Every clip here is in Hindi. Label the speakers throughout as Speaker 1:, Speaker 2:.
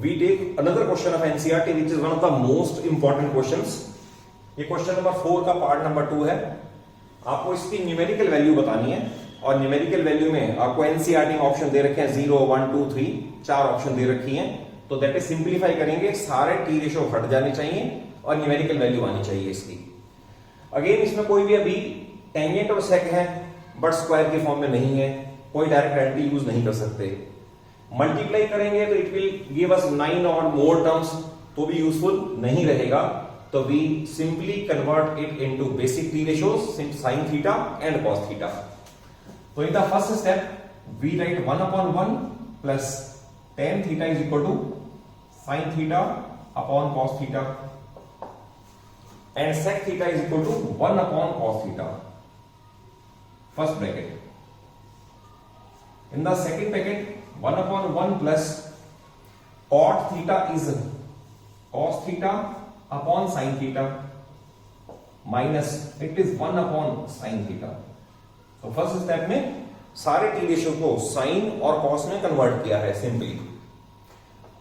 Speaker 1: we take another question of NCERT which is one of the most important questions. ये क्वेश्चन नंबर 4 का पार्ट नंबर 2 है। आपको इसकी न्यूमेरिकल वैल्यू बतानी है और न्यूमेरिकल वैल्यू में आपको एनसीईआरटी में ऑप्शन दे रखे हैं 0, 1, 2, 3 4 ऑप्शन दे रखी हैं। तो दैट इज सिंप्लीफाई करेंगे, सारे टी रेशो हट जाने चाहिए और न्यूमेरिकल वैल्यू आनी चाहिए इसकी। अगेन इसमें कोई भी अभी टेंजेंट और सेक है बट स्क्वायर के फॉर्म में नहीं है, कोई डायरेक्ट एंटी यूज नहीं कर सकते। मल्टीप्लाई करेंगे तो इट विल गिव अस 9 और मोर टर्म्स, तो भी यूजफुल नहीं रहेगा। तो we simply convert it into basic T ratios sin theta and cos theta. तो in the first step we write 1/1 plus tan theta is equal to sin theta upon cos theta and sec theta is equal to 1/cos theta. First bracket. In the second bracket 1/1 plus cot theta is cos theta upon sin theta minus it is 1/sin theta. तो फर्स्ट स्टेप में सारे टी रेशियो को sin और cos में कन्वर्ट किया है सिंपली।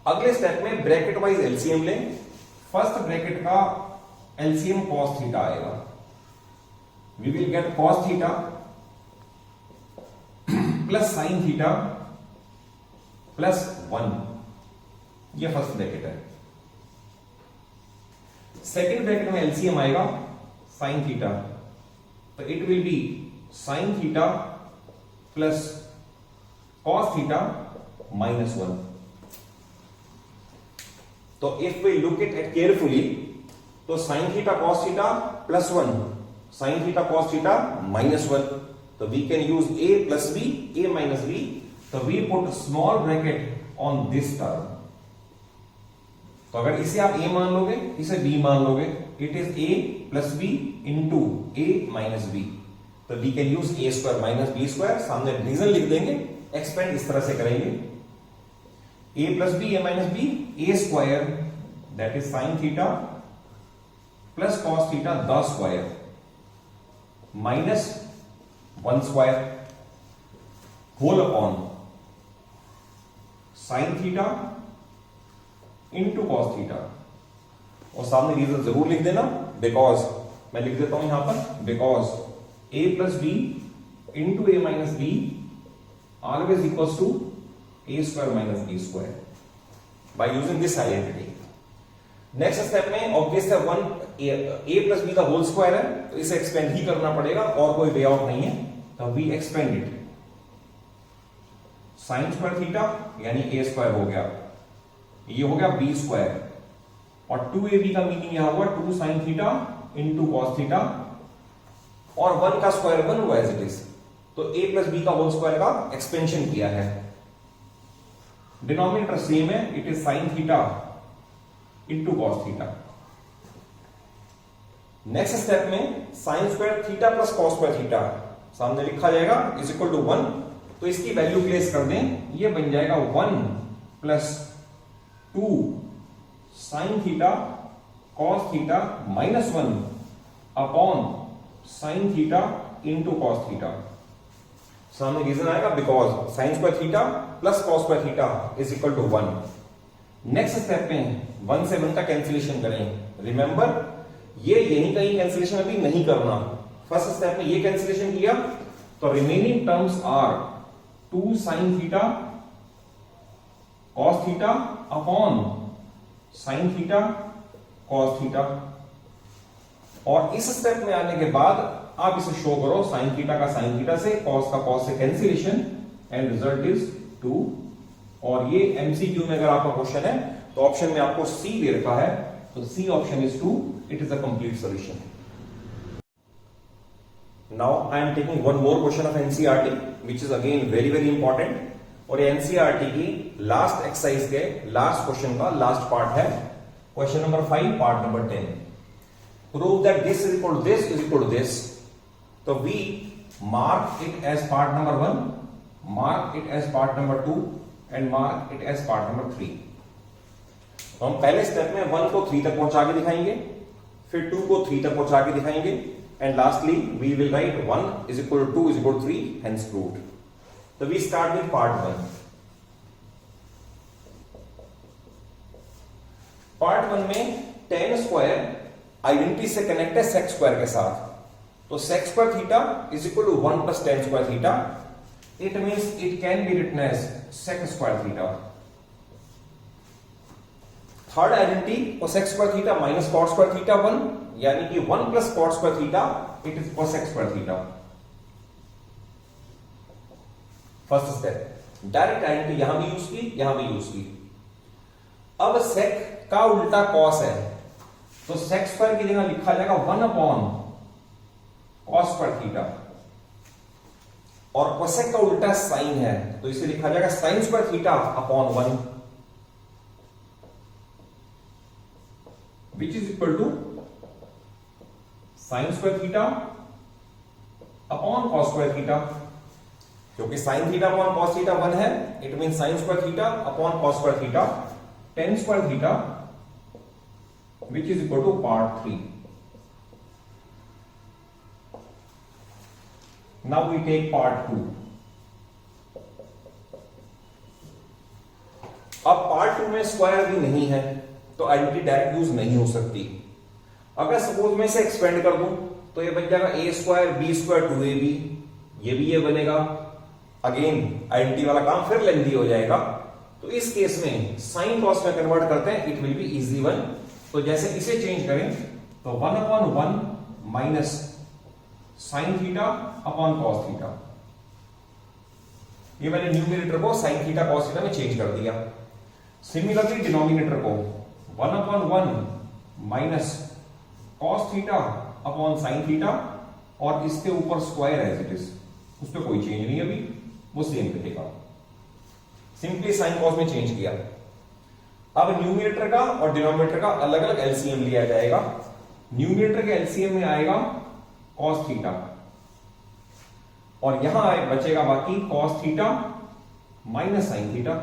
Speaker 1: अगले स्टेप में ब्रैकेट वाइज एलसीएम लें। फर्स्ट ब्रैकेट का एलसीएम cos थीटा आएगा। We will get cos theta plus sin theta plus 1। ये फर्स्ट ब्रैकेट है। सेकेंड ब्रैकेट में एलसीएम आएगा sin थीटा, तो it will be sin theta plus cos theta minus 1। तो if we look it at carefully तो sin theta cos theta plus 1, sin theta cos theta minus 1। तो we can use a plus b, a minus b। तो we put small bracket on this term. तो अगर इसे आप a मान लोगे, इसे b मान लोगे, it is a plus b into a minus b। तो we can use a square minus b square, सामने रीजन लिख देंगे, एक्सपेंड इस तरह से करेंगे a plus b, a minus b, a square that is sin theta plus cos theta the square minus 1 square whole upon sin theta into cos theta. और सामने रीजन जरूर लिख देना, बिकॉज मैं लिख देता हूं यहां पर, because a plus B into A minus B always equals to A square minus B square by using this identity. Next step में ऑब्वियस है a प्लस बी का होल स्क्वायर है, तो इसे एक्सपेंड ही करना पड़ेगा और कोई वे आउट नहीं है। तो we expand it, sine square theta यानी a स्क्वायर हो गया, ये हो गया b स्क्वायर, और 2ab का मीनिंग यहां हुआ 2 sin theta into cos theta, और 1 का स्क्वायर 1 हुआ एज इट इज। तो a प्लस b का होल स्क्वायर का एक्सपेंशन किया है। डिनोमिनेटर सेम है, it is sin theta into cos theta. Next step में sin square theta plus cos square theta सामने लिखा जाएगा इज इक्वल टू 1। तो इसकी वैल्यू प्लेस कर दें, ये बन जाएगा 1 plus 2 sin theta cos theta minus 1 upon sin theta into cos theta. सामने रीजन आएगा because sin square theta plus cos square theta is equal to 1। Next step में 1 से 1 का कैंसिलेशन करें। रिमेंबर ये यहीं कहीं कैंसिलेशन अभी नहीं करना। फर्स्ट स्टेप में ये कैंसिलेशन किया तो remaining terms are 2 sin theta cos theta upon sin theta cos theta. और इस स्टेप में आने के बाद आप इसे शो करो sin थीटा का sin थीटा से, cos का cos से कैंसिलेशन, एंड रिजल्ट इज 2। और ये एमसीक्यू में अगर आपका क्वेश्चन है तो ऑप्शन में आपको सी दे रखा है, तो C option is 2, it is a complete solution. Now I am taking one more question of NCERT which is again very very important, और एनसीईआरटी की लास्ट एक्सरसाइज के लास्ट क्वेश्चन का लास्ट पार्ट है, question number 5 part number 10। Prove that this is equal to this is equal to this. तो we mark it as part number 1, mark it as part number 2 and mark it as part number 3। तो हम पहले स्टेप में 1 को 3 तक पहुंचा के दिखाएंगे, फिर 2 को 3 तक पहुंचा के दिखाएंगे, and lastly we will write 1 is equal to 2 is equal to 3, hence proved. तो we start with part 1। One में टेन स्क्वायर आइडेंटिटी से कनेक्ट है सेक स्क्वायर के साथ, तो sec square theta is equal to 1 plus tan square theta. It means it can be written as sec square theta. Third identity cosec square theta minus cot square theta 1, यानी कि 1 plus cot square theta it is cosec square theta. First step direct identity यहां भी यूज की, यहां भी यूज की. अब सेक का उल्टा कॉस है, तो सेक स्क्वायर की जगह लिखा जाएगा 1 अपॉन कॉस स्क्वायर थीटा, और कोसेक का उल्टा साइन है तो इसे लिखा जाएगा sine square theta upon 1, which is equal to sine square theta upon cos square theta. क्योंकि sine theta upon cos theta 1 है, it mean sine square theta upon cos square theta tan square theta, which is equal to part 3. Now we take part 2. अब पार्ट 2 में स्क्वायर भी नहीं है तो आइडेंटिटी डायरेक्ट यूज नहीं हो सकती. अगर सपोज मैं इसे एक्सपेंड कर दूं तो ये बन जाएगा ए स्क्वायर बी स्क्वायर 2ab, ये भी ये बनेगा. अगेन आइडेंटिटी वाला काम फिर लेंथी हो जाएगा, तो इस केस में साइन कॉस में कन्वर्ट करते हैं, it will be easy one. तो जैसे इसे चेंज करें तो 1 upon 1 minus sine theta upon cos theta. ये मैंने न्यूमरेटर को साइन थीटा कॉस थीटा में चेंज कर दिया. सिमिलरली डिनोमिनेटर को 1 upon 1 minus cos theta upon sine theta, और इसके ऊपर स्क्वायर एज इट इज, उस पर कोई चेंज नहीं, अभी वो सेम रहेगा. सिंपली साइन कॉस में चेंज किया. अब न्यूमरेटर का और डिनोमिनेटर का अलग अलग एलसीएम लिया जाएगा. न्यूमरेटर के एलसीएम में आएगा कॉस थीटा, और यहां बचेगा बाकी cos theta minus sine theta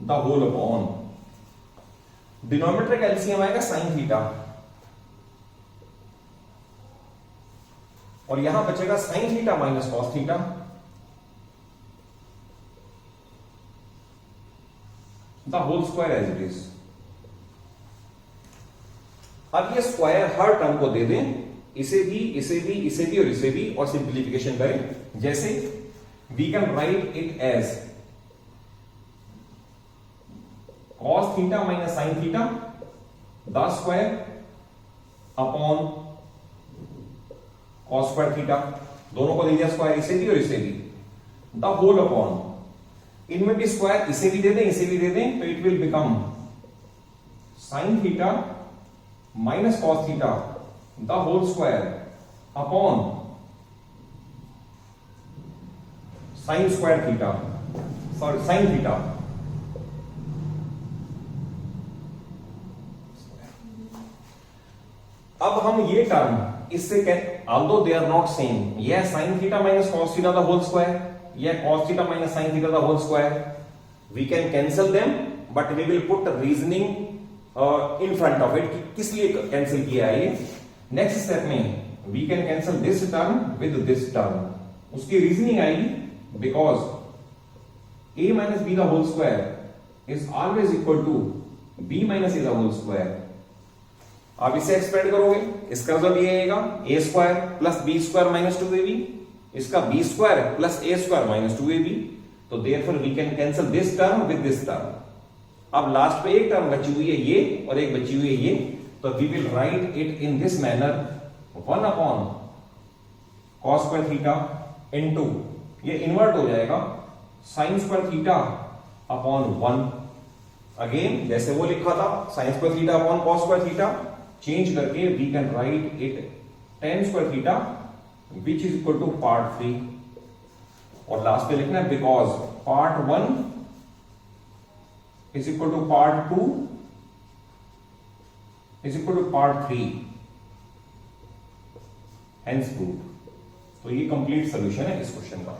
Speaker 1: the whole upon. Denominator का एलसीएम आएगा साइन थीटा, और यहां बचेगा sine theta minus cos theta the whole square as it is. अब ये स्क्वायर हर टर्म को दे दें, इसे भी इसे भी इसे भी और इसे भी, और सिंप्लीफिकेशन करें. जैसे we can write it as cos theta minus sine theta the square upon cos square theta. दोनों को दे दिया स्क्वायर, इसे भी और इसे भी, द होल अपॉन. इनमें भी स्क्वायर इसे भी दे दें इसे भी दे दें, तो it will become sine theta minus cos theta the whole square upon sine square theta, sorry sine theta. अब हम ये टर्म इससे although they are not same, यह sine theta minus cos theta the whole square, यह cos theta minus sin theta the whole square, we can cancel them, but we will put reasoning in front of it, किस लिए कैंसिल किया है ये. नेक्स्ट स्टेप में we can cancel this term with this term. उसकी रीजनिंग आएगी because a minus B the whole square is always equal to b minus a the whole square. आप इसे एक्सपेंड करोगे, इसका रिजल्ट ये आएगा a square plus b square minus 2ab, इसका b square plus a square minus 2ab. तो therefore we can cancel this term with this term. अब लास्ट पे एक टर्म बची हुई है ये, और एक बची हुई है ये, तो we will write it in this manner 1 upon cos square theta into, ये इन्वर्ट हो जाएगा sine square theta upon 1. Again जैसे वो लिखा था sine square theta upon cos square theta, change करके we can write it tan square theta which is equal to part 3, और लास्ट पे लिखना है because part 1 is equal to part 2 is equal to part 3, hence proved. तो ये कंप्लीट सोल्यूशन है इस क्वेश्चन का.